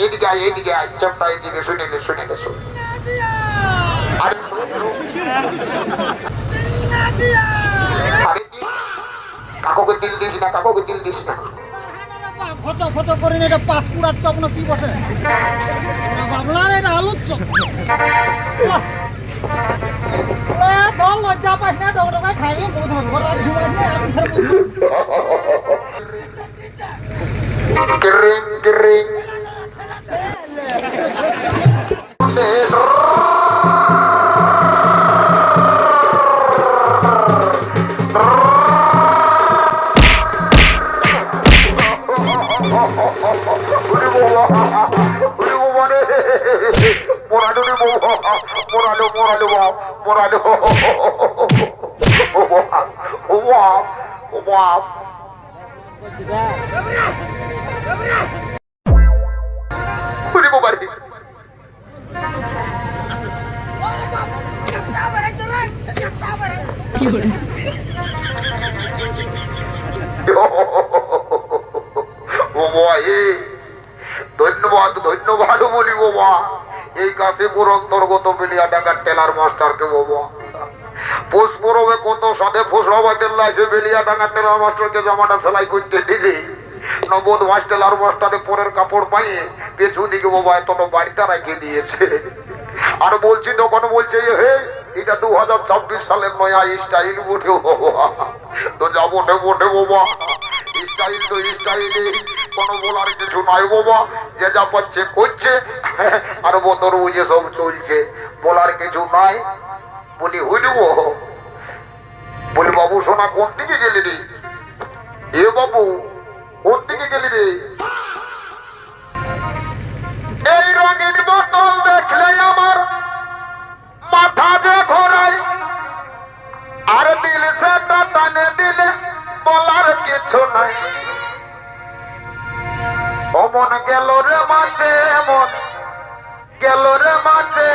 এদিকে আয় এদিকে আয় চেপটা এদিকে শুনে নে আরে কাকুকে দিল দিস না ফটো ফটো করে এটা পাঁচকুড়ার চপ না কি বসে বাবলার এটা আলুর চপ বল লজ্জা পাস না ডক্টর খাইলে বহুত হবে বড় ঘুমাইছ না আর কিসের কিরিং ধন্যবাদ বলি বাবা এই কাশীপুর অন্তর্গত বেলিয়াডাঙ্গার টেলার মাস্টারকে বাবা পোষ পরবে কত সাথে ফসলাবাদের লাইছে বেলিয়াডাঙ্গার টেলার মাস্টারকে জামাটা সেলাই করতে দিবি নবদ মাস টেলার মাস্টারে পরের কাপড় পাইয়ে পেছু দিকে বাবা এত বাড়িটা রেখে দিয়েছে আর বলছি তখন বলছে হে এটা 2026 সালের নয়া স্টাইল উঠে বাবা তো যা বটে বাবা স্টাইল তো স্টাইলে কোনো বলার কিছু নাই বাবা যে যা পাচ্ছে করছে আর বতর বুঝে সব চলছে বলার কিছু নাই বলি হইলব বলি বাবু সোনা কোন দিকে গেলি রে এ বাবু কোন দিকে গেলি রে এই রঙের বোতল দেখলে আমার মাথা যে ঘোরায় আর দিল সেটা টানে দিলে বলার কিছু নাই অমন গেল রে মাঠে এমন গেল রে মাঠে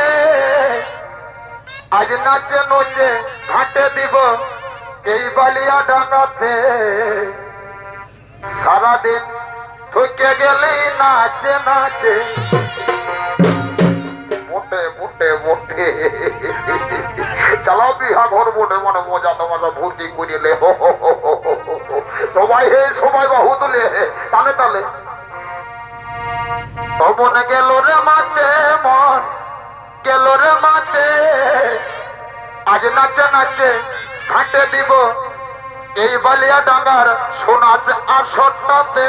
আজ নাচে নোচে ঘাটে দিব এই বালিয়া ডাঙ্গাতে সারাদিন ঠকে গেলেই নাচে মোটে চালাও বিহা ঘর মোটে মানে মজা তোমাজা ভর্তি করিলে সবাই বাহু তুলে তালে মন গেল রে মাঠে মন গেল রে মাঠে আজ নাচে ঘাটে দিব এই বালিয়া ডাঙ্গার সোনাচ আসরটাতে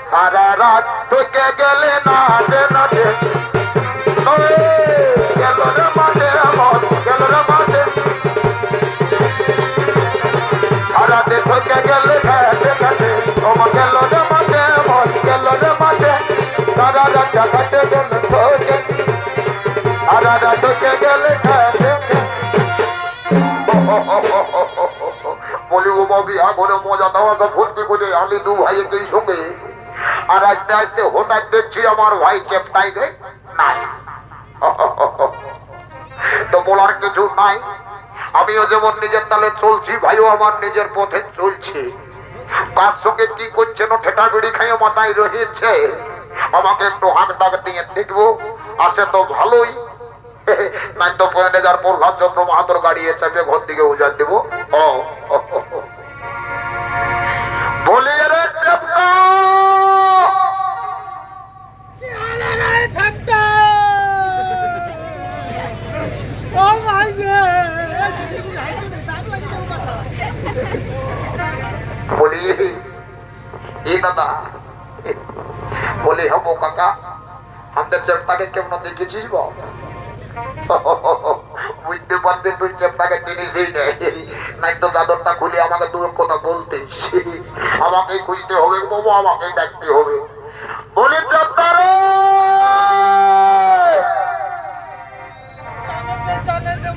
সারা রাত থেকে গেলে নাচে গেল রে মাঠে মন গেল রে মাঠে সারা দিন থেকে গেলে ঘাটে মন গেল রে মাঠে মন গেল রে মাঠে সারা রাত ঘাটে গেলে ঠকে সারা রাত থেকে গেলে ঘাটে বলি ও বাবি আগরে মজা তামাশা ফুর্তি করে আমি দু ভাই একই সঙ্গে আর আস্তে আস্তে হঠাৎ দেখছি আমার ভাই চেপটাই গে নাই তো বলার কিছু নাই আমিও যেমন নিজের তালে চলছি ভাইও আমার নিজের পথে চলছে কার সঙ্গে কি করছে না ঠেটা বিড়ি খাইয়ে মাথায় রয়েছে আমাকে একটু হাঁক ডাক দিয়ে দেখবো আসে তো ভালোই নাই তো পয়েন্টে যার প্রহ্লাদ চন্দ্র মাহাতর গাড়ি চেপে ঘর দিকে উজার দেব বলি রে চেপটা বলি এই দাদা বলি হবো কাকা আমাদের চেপটাকে কেমন দেখেছিস বল বুঝতে পারতে তুই চেপটাকে চিনিসই নাই তো চাদরটা খুলে আমাকে দু কথা বলতিস আমাকে খুঁজতে হবে বাবু আমাকে ডাকতে হবে বলি চেপটা রে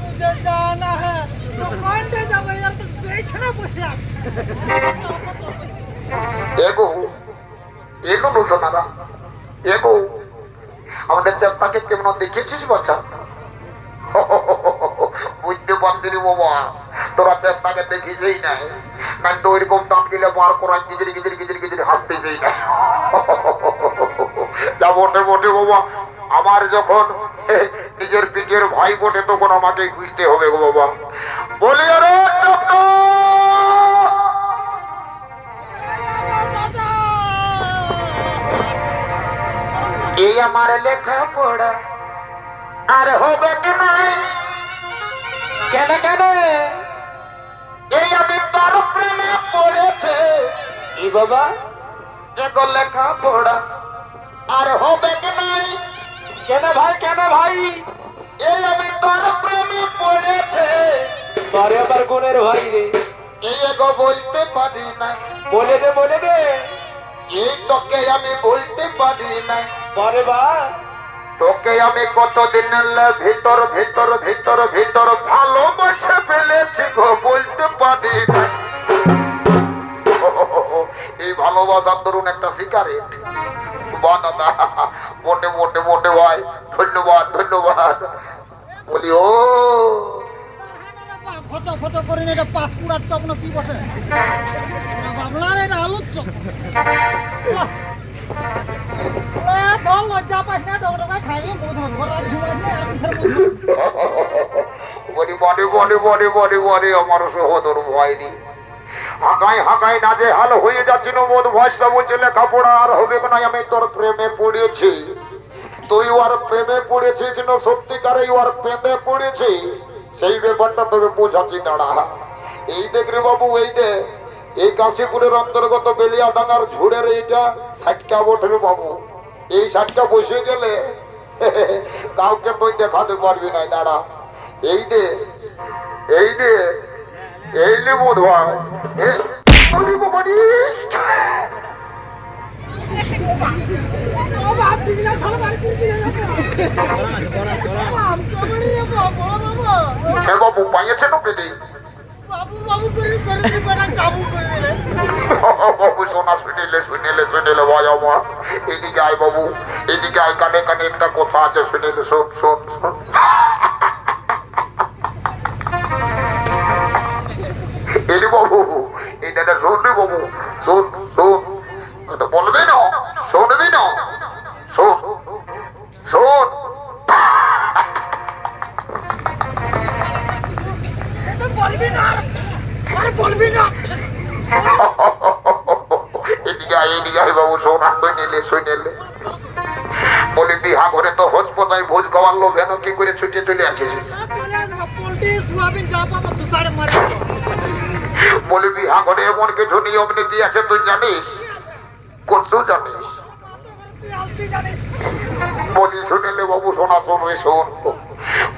मुझे जाना है तो कौन ले जावे यार तो बेचना बसे এগো শোনারা এগো আমাদের চেপটাকে কেমন দেখেছিস বাচ্চা বুঝতে পারছি বাবা তোরা চেপটাকে দেখিসই নাই তো ওইরকম দাঁত গেলে বার করা গিজরি হাসতেছেই না বটে বটে বাবা, আমার যখন নিজের পিঠের ভাই বটে তখন আমাকে বুঝতে হবে গো বাবা। বলি আরে এই আমার লেখা পড়া আর হবে কি নাই, কেন কেন এই আমি তোর প্রেমে পড়েছে। ই বাবা এগো লেখা পড়া আর হবে কি নাই, কেন ভাই কেন ভাই এই আমি তোর প্রেমে পড়েছে। তোরে আবার গুণের ভাই রে, এই এগো বলতে পারি না, বলে দে বলে দে, এই তোকে আমি বলতে পারি না। পরে বা তোকে আমি কতদিন ভিতর ভিতর ভিতর ভিতর ভালোবাসে ফেলেছি গো, বলতে পারি না। এই ভালোবাসার ধরুন একটা সিগারেট। বাহ দাদা, মোটে মোটে মোটে ভাই, ধন্যবাদ ধন্যবাদ। বলি ও ফটো ফটো করে এটা পাঁচকুড়ার চপ না কি বটে, বাবলার এটা আলুর চপ। বল লজ্জা পাস না, ডকডকায় খাইনি বোধ ঘোরা ঘুমাস না আর কিসের মধ্যে। বলি body body body body body আমার সহোদর ভয়নি হাঁকাই হাঁকাই না যে হাল হয়ে যাচ্ছিল। বোধ ভয়সটা বলছে লেখাপড়া আর হবে না, আমি তোর প্রেমে পড়েছি। তুই ওর প্রেমে পড়েছিস না সত্যিকারে ওর প্রেমে পড়েছি, সেই ব্যাপারটা তোকে বোঝাচ্ছি দাঁড়া। এই দেখ রে বাবু, এই যে এই কাশীপুরের অন্তর্গত বেলিয়াডাঙ্গার ঝুড়ের এইটা সাটকা বটে রে বাবু। এই সাটকা বসে গেলে কাউকে তুই দেখাতে পারবি না। দাঁড়া, এই দে এই দে এই নে বোধ হয় হ্যাঁ বাবু, পাইয়েছে না পেলে বাবু বাবু করে করে বেটা কাবু করে দিলে। বাবু শোনা, শুনিলে শুনিলে শুনিলে ভাই আমার, এদিকে আয় বাবু, এদিকে আয়, কানে কানে একটা কথা আছে, শুনিলে শোন শোন শোন। এই বাবু, এই দাদা শোন রে বাবু, শোন শোন, তো বলবি না, শুনবি না, শোন শোন। বলবি না আরে বলবি না। এদিকে আয় এদিকে আয় বাবু, শোনা শুনিলে শুনিলে। বলি বিহা ঘরে তো হোজ পোতায় ভোজ খাওয়ার লোক হেন কি করে ছুটে চলে আসিস। চলে আসবো পোল্ট্রি সোয়াবিন যা পাবো দুসাড়ে মারে। বলি বিহা ঘরে এমন কিছু নিয়ম নীতি আছে তুই জানিস? কত জানিস? তুই আলতি জানিস। বলি শুনিলে বাবু, শোনা শোন রে শোন।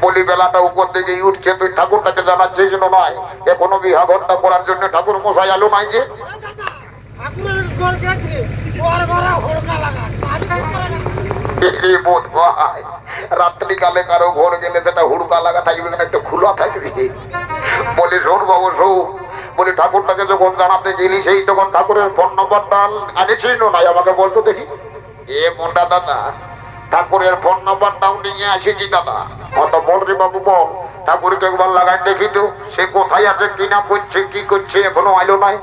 বলি বেলাটা উপর দিকে উঠছে, তুই ঠাকুরটাকে জানাচ্ছিস না নয় এখনো বিহা ঘরটা করার জন্য ঠাকুর মশাই আলো নাই যে। ঠাকুরের ঘর গেছে ওর ঘরে হড়কা লাগা আমি কি করে না। এই বোধ ভাই, রাত্রি কালে কারো ঘর গেলে সেটা হুড়কা লাগা থাকবে না, একটা খোলা থাকবে। বলি শোন বাবু শোন, বলি ঠাকুরটাকে যখন জানাতে গেলি সেই তখন ঠাকুরের ফোন নম্বরটা আনেছিস না নাই আমাকে বলতো দেখি। এ মন্ডা দাদা, ঠাকুরের ফোন নম্বরটাও নিয়ে আসিছি দাদা। অত বল রে বাবু বল, ঠাকুরকে একবার লাগাই দেখি তো সে কোথায় আছে, কি না করছে কি করছে, এখনো আইলো নাই।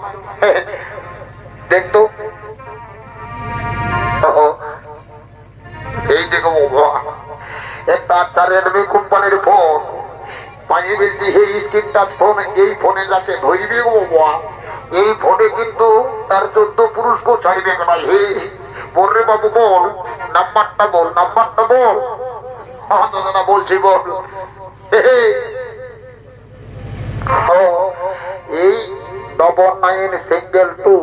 দেখতো এই দেখো একটা আচ্ছা রেডমি কোম্পানির ফোন পাইয়ে বলছি, এই স্ক্রিন টাচ ফোন, এই ফোনে যাকে ধরবে গো বাবা, এই ফোনে কিন্তু তার 14 পুরুষকেও ছাড়বে না। হে বল রে বাবু বল, নাম্বারটা বল, নাম্বারটা বল। দাদা বলছি বল। এই 9992,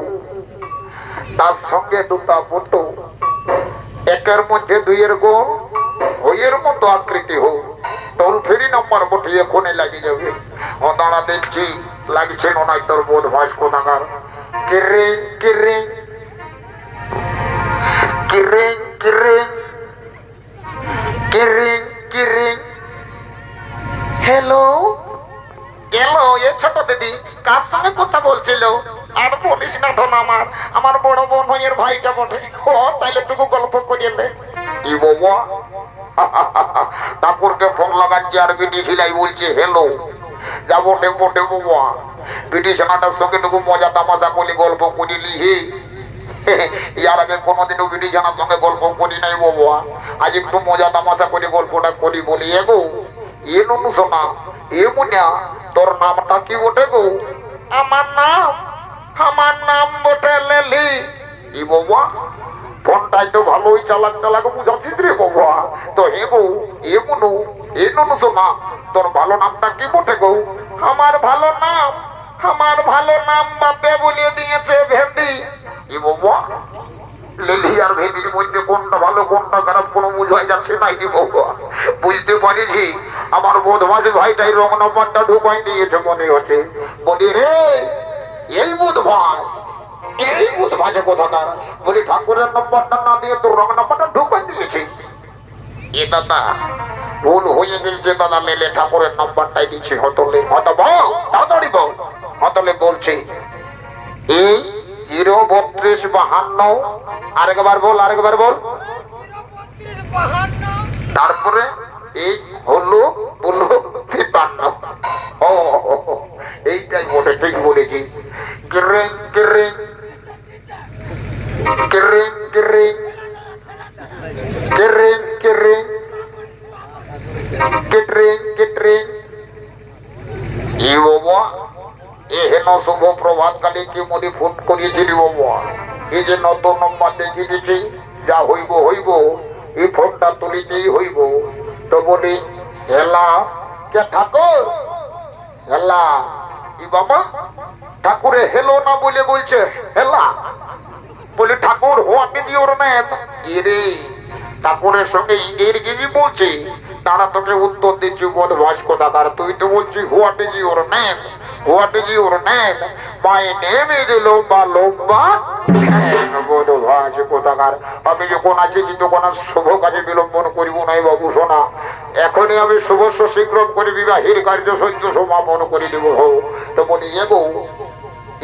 তার সঙ্গে দুটা ফটো, একের মধ্যে দুইয়ের গোল, ওইয়ের মতো আকৃতি হোক, টোল ফ্রি নাম্বার বটে, এখনই লাগিয়ে যাবে। ও দাঁড়া দেখছি লাগছে নয় তোর বোধ ভয়েস কোথাকার। কিরিং কিরিং কিরিং কিরিং কিরিং কিরিং। হ্যালো হ্যালো, এ ছোট দিদি কার সঙ্গে কথা বলছিল? আর বলিস না ধন, আমার বড় বোন হইয়ের ভাইটা বটে। ও তাইলে টুকু গল্প করিয়ে দে। কি বাবা, ঠাকুরকে ফোন লাগাচ্ছি আর বিটি ছিলাই বলছে হ্যালো। যা বটে বটে বাবা, বিটি সেনাটার সঙ্গে টুকু মজা তামাশা করলি, গল্প করিলি। হে ইয়ার আগে কোনোদিনও বিটি জানার সঙ্গে গল্প করি নাই বাবা, আজ একটু মজা তামাশা করে গল্পটা করি বলি। এগো এ ননু শোনা, এ মুনিয়া, তোর নামটা কি বটে গো? আমার নাম বটে লেলি। ই বাবা, ফোনটাই তো ভালোই চালাক চালাক বুঝাচ্ছিস রে বাবা। তো হে গো, এ মুনু, এ ননু শোনা, তোর ভালো নামটা কি বটে গো? আমার ভালো নাম বাপে বলিয়ে দিয়েছে ভেন্ডি। ই বাবা, লিলি আর ভেন্ডির মধ্যে কোনটা ভালো কোনটা খারাপ কোনো বুঝাই যাচ্ছে না। কি বাবা, বুঝতে পারিছি আমার বদমাস ভাইটাই রং নাম্বারটা ঢুকাই দিয়েছে মনে হচ্ছে। বলি রে, এই বুধবাজে কথা না, বলি ঠাকুরের নাম্বারটা না দিয়ে তোর রং নাম্বারটা ঢুকাই দিয়েছে। এ দাদা, ভুল হয়ে গেছে দাদা, মেলে ঠাকুরের নাম্বারটাই দিচ্ছে। হতলে তাড়াতাড়ি বল। হতলে বলছে এই 03252। আরেকবার বল। তারপরে এই হলো 53। ও এইটাই বটে, ঠিক বলেছিস। কিরিং কিরিং কিরিং কিরিং কিরিং কিরিং কিটরিং কিটরিং। ই বাবা, এ হেন শুভ প্রভাত কালে কি মনে ফোন করিয়েছিলি বাবা? এই যে নতুন নম্বর দেখিয়ে দিচ্ছি, যা হইব এই ফোনটা তুলিতেই হইব। তো বলি হেলা কে ঠাকুর, হেলা। ই বাবা, ঠাকুরে হেলো না বলে বলছে হেলা। বলি ঠাকুর, হোয়াট ইজ ইউর নেম? এরে, ঠাকুরের সঙ্গে ইংরেজি বলছি, তারা তোকে উত্তর দিচ্ছি বদমাস কোথাকার। তুই তো বলছি what is your name, what is your name? My name is লম্বা লম্বা। বদমাস কোথাকার, আমি যখন আছি কিন্তু কোন শুভ কাজে বিলম্বন করিব নাই বাবু সোনা। এখনই আমি শুভস্য শীঘ্রম করে বিবাহের কার্য সহ্য সমাপন করে দেব। তো বলি এগো,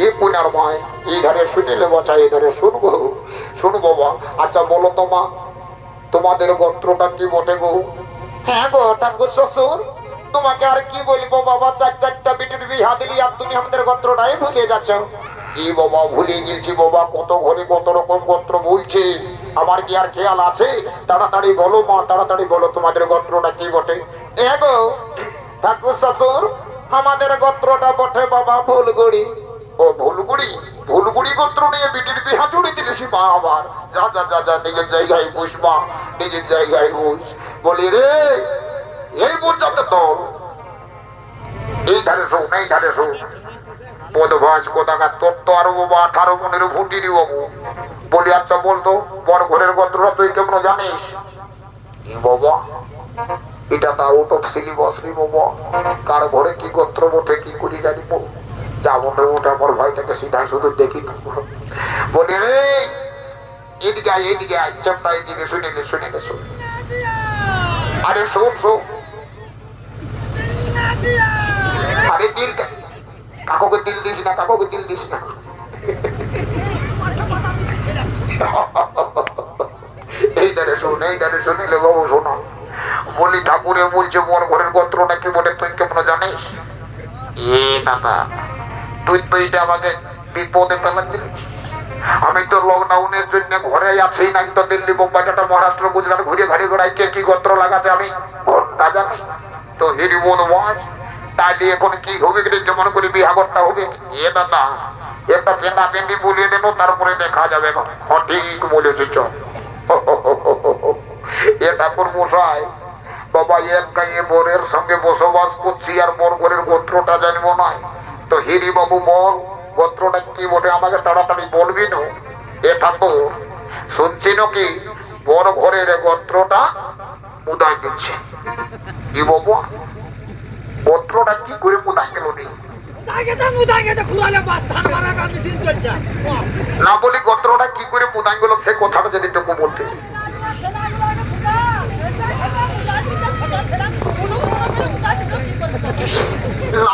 এ পুনার মায় এই ধারে শুনিলে বাঁচা, এই ধারে শুনবো বাবা। আচ্ছা বলো তোমাদের গোত্রটা কি বটে গো? হ্যাঁ গো ঠাকুর শ্বশুর, তোমাকে আর কি বলবো বাবা, চারটা বিটির বিহা দিলি আর তুমি আমাদের গোত্রটাই ভুলে যাচ্ছ। কি বাবা, ভুলে গেছি বাবা, কত ঘরে কত রকম গোত্র বলছে, আমার কি আর খেয়াল আছে? তাড়াতাড়ি বলো মা, তাড়াতাড়ি বলো তোমাদের গোত্রটা কি বটে? গো ঠাকুর শ্বশুর, আমাদের গোত্রটা বটে বাবা ফুলগুড়ি। ও ভুলগুড়ি গোত্র নিয়ে বিটির বিহা জুড়ে দিলেছি মা আবার। যা যা যা যা, নিজের জায়গায় বুঝ মা, নিজের জায়গায় বুঝ। বলি রে, এই বুঝাতে তোর এই ধারে শোন। বদভাস কোথাকার, তোর তো আরো বাবা 18 মনের ভুটিনি বাবু। বলি আচ্ছা বলতো, বর ঘরের গোত্রটা তুই কেমন জানিস? বাবা, এটা তা আউট অফ সিলেবাস রে বাবা, কার ঘরে কি গোত্র বটে কি করি জানিব। যা মনে ওটা আমার ভাইটাকে সিধাই শুধু দেখি। বলি রে, এদিকে আয়, চাপটা এদিকে শুনিলে। আরে শোন, আরে দিল কাকুকে দিল দিস না। এই ধারে শুনিলে বাবু শোনা। বলি ঠাকুরে বলছে বর ঘরের গোত্রটা কি বলে তুই কেমন জানিস? এ দাদা, তুই তো এটা আমাকে বিপদে ফেলা দিলিস। আমি তো লকডাউনের জন্য ঘরে আছি নাই, তো দিল্লি বোম্বাই টাটা মহারাষ্ট্র গুজরাট ঘুরে ঘাড়ি ঘোড়াই কে কি গোত্র লাগাতে আমি ঘরটা জানি। তো হিরি বদমাস, তাইলে এখন কি হবে, কেমন করে বিহাগরটা হবে? এ দাদা, একটা পেন্ডা পেন্ডি বলিয়ে দেবো, তারপরে দেখা যাবে। ঠিক বলেছি, চল। এ ঠাকুর মশাই বাবা, এক গায়ে বরের সঙ্গে বসবাস করছি আর বর ঘরের গোত্রটা জানবো নয়? তো হিরি বাবু বল, গোত্রটা কি বটে আমাকে তাড়াতাড়ি বলবি না? এ ঠাকুর, শুনছি নাকি বর ঘরের গোত্রটা মুদাই দিচ্ছে। কি বাবা, গোত্রটা কি করে মুদাই গেল নি? না বলি গোত্রটা কি করে মুদাই গেল, সে কথাটা যদি টুকু বলতে।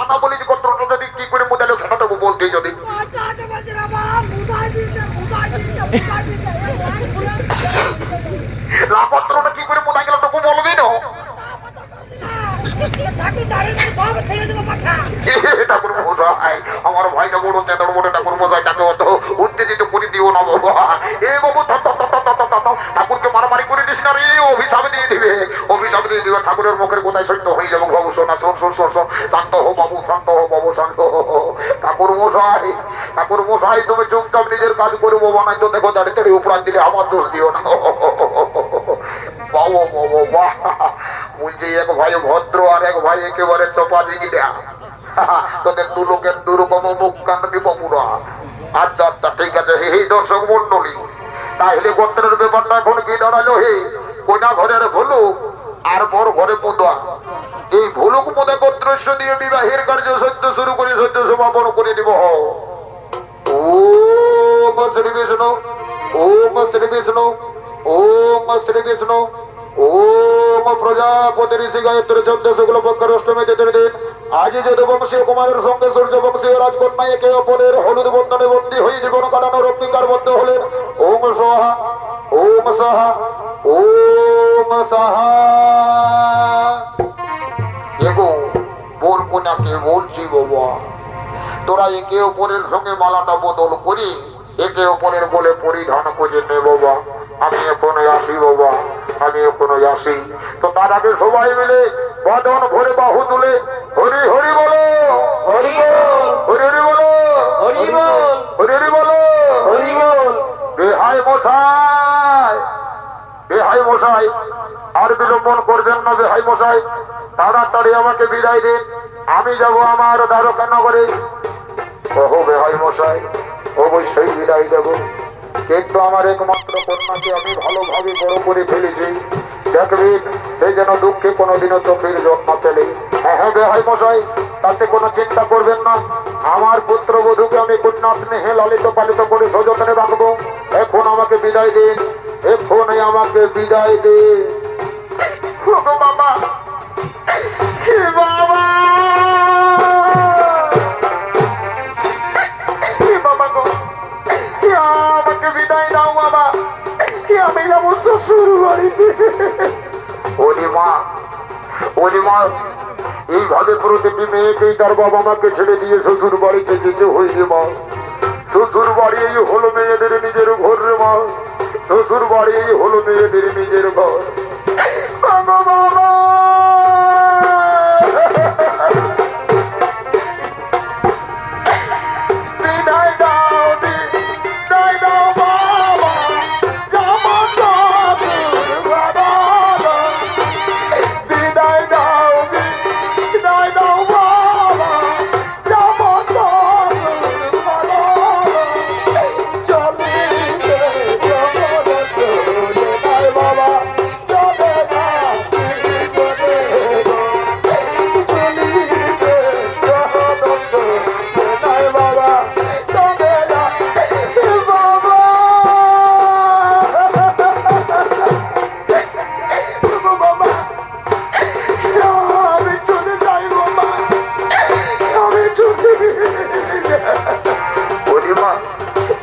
না বলি গোত্রটা যদি কি করে মুদাইলো সেটা টুকু বলতে। যদি গোত্রটা কি করে মুদাই গেল টুকু বলবি না? সব ছেড়ে দেবো মাথা। ঠাকুর মশাই আমার ভাইটা বড় তেতর বড় ঠাকুর মশাই তাকে অত উত্তেজিত করে দিও না বাবা। এ বাবু ঠাকুরকে মারামারি করে দিস না রে, অভিশাপ দিয়ে দিবে, অভিশাপ দিয়ে দিবে। ঠাকুরের মুখের কোথায় সত্য হয়ে যাবো বাবু। শোনা শোন শোন শোন শোন, শান্ত হো বাবু, শান্ত হো বাবু, শান্ত হো। ঠাকুর মশাই, ঠাকুর মশাই তুমি চুপচাপ নিজের কাজ করে বাবা, নাই তো দেখো দাঁড়িয়ে দাঁড়িয়ে উপরান দিলে আমার দোষ দিও না বাবু বাবু বাহ। বলছি এক ভাই ভদ্র আর এক ভাই একেবারে চপা দিকে দেয়া, তোদের দু লোকের দু রকম মুখ কান্ডি বাবুরা। আচ্ছা আচ্ছা ঠিক আছে। হে দর্শক মন্ডলী, তাহলে গোত্রের ব্যাপারটা এখন কি দাঁড়ালো? হে কোনা ঘরের ভুলুক আর বড় ঘরে পোদা, এই ভুলুক পোদা গোত্রস্য দিয়ে বিবাহের কার্য সত্য শুরু করে সত্য সমাপন করে দিব। ওম শ্রী বিষ্ণু, ওম শ্রী বিষ্ণু, ওম শ্রী বিষ্ণু, ওম প্রজাপতি ঋষি গায়ত্রী চন্দ্র শুক্ল পক্ষের অষ্টমী তিথির দিন আজ যদুবংশীয় কুমারের সঙ্গে সূর্যবংশীয় রাজকন্যা একে অপরের হলুদ বন্ধনে বন্দী হয়ে জীবন কাটানোর অঙ্গীকারবদ্ধ হলেন। ওম সোহা, ওম সাহা, ওম সাহা। এগো বোন কোনাকে বলছি বাবা, তোরা একে অপরের সঙ্গে মালাটা বদল করি একে অপরের বলে পরিধান করে নে বাবা। আমি এখনো আসি বাবা, আমি এখনো আসি। তো তার আগে সবাই মিলে বাদন ভরে বাহু তুলে হরি হরি বলো, হরি হরি হরি বলো, হরি বল, হরি হরি বলো, হরি বল। বেহাই মশাই, বেহাই মশাই আর বিলম্বন করবেন না। বেহাই মশাই তাড়াতাড়ি আমাকে বিদায় দিন, আমি যাব আমার দ্বারকা নগরে। ওহো বেহাই মশাই অবশ্যই বিদায় দেব, কিন্তু আমার একমাত্র কন্যাকে আমি ভালোভাবে বড় করে ফেলেছি, দেখবেন সেই যেন দুঃখে কোনোদিনও চোখের যত্ন ফেলে। হ্যাঁ হ্যাঁ বেহাই মশাই তাতে কোনো চিন্তা করবেন না, আমার পুত্রবধূকে আমি কন্যা স্নেহে লালিত পালিত করে সযত্নে রাখবো। এখন আমাকে বিদায় দিন, এখনই আমাকে বিদায় দিন। বাবা বাবা আমাকে বিদায় দাও বাবা, আমি যাবো শ্বশুর বাড়িতে। ওরে মা, ওরে মা, এইভাবে প্রতিটি মেয়েকেই তার বাবা মাকে ছেড়ে দিয়ে শ্বশুর বাড়িতে যেতে হয়েছে মা। শ্বশুর বাড়ি এই হলো মেয়েদের নিজের ঘর রে মা, শ্বশুর বাড়ি এই হলো মেয়েদের নিজের ঘর। বাবা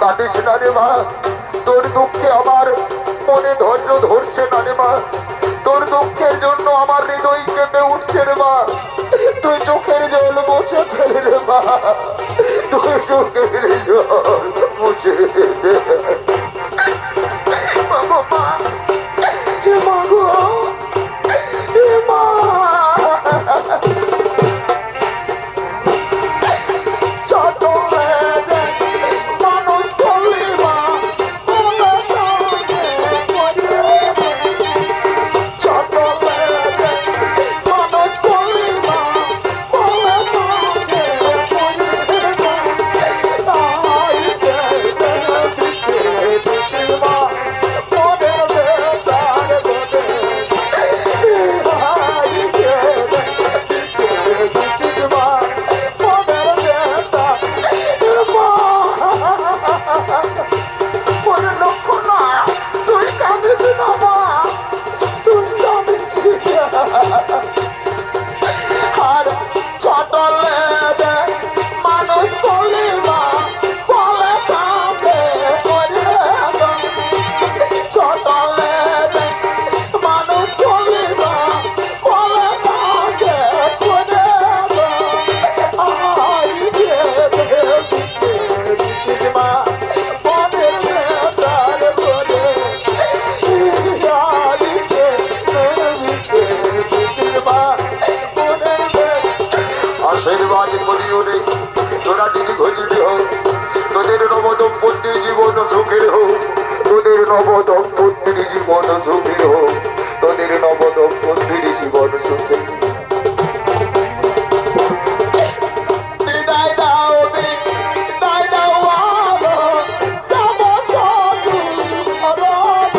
কাঁদিস না রে মা, তোর দুঃখে আমার মনে ধৈর্য ধরছে না রে মা, তোর দুঃখের জন্য আমার হৃদয় কেঁপে উঠছে রে মা। তুই চোখের জল মুছে ফেলে রে মা, তুই চোখের জল মুছে সুখের হোক, তোদের নব দম্পতির জীবন সুখের হোক, তোদের নব দম্পতির জীবন সুখের হোক। বিদায় দাও বিদায় দাও আগো, যাব শ্বশুর ঘর।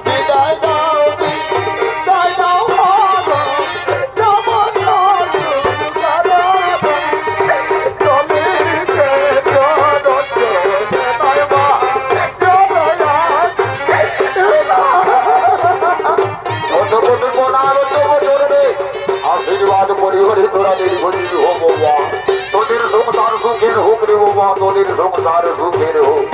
বিদায় দাও বিদায় দাও আগো, যাব শ্বশুর ঘর। তুমি সে জনতে নয় মা আশীর্বাদ পরিবারে তোরা দীর্ঘজীবী হবো মা, তোদের সংসার সুখের হোক রে মা, তোদের সংসার সুখের হোক।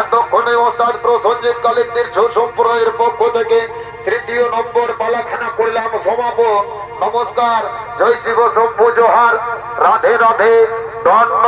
এতক্ষণে ওস্তাদ প্রসঞ্জিৎ কালেক্টের ছৌ সম্প্রদায়ের পক্ষ থেকে ৩য় নম্বর পালাখানা করলাম সমাপন। নমস্কার, জয় শিব শম্ভু, জোহার, রাধে রাধে, ধন্য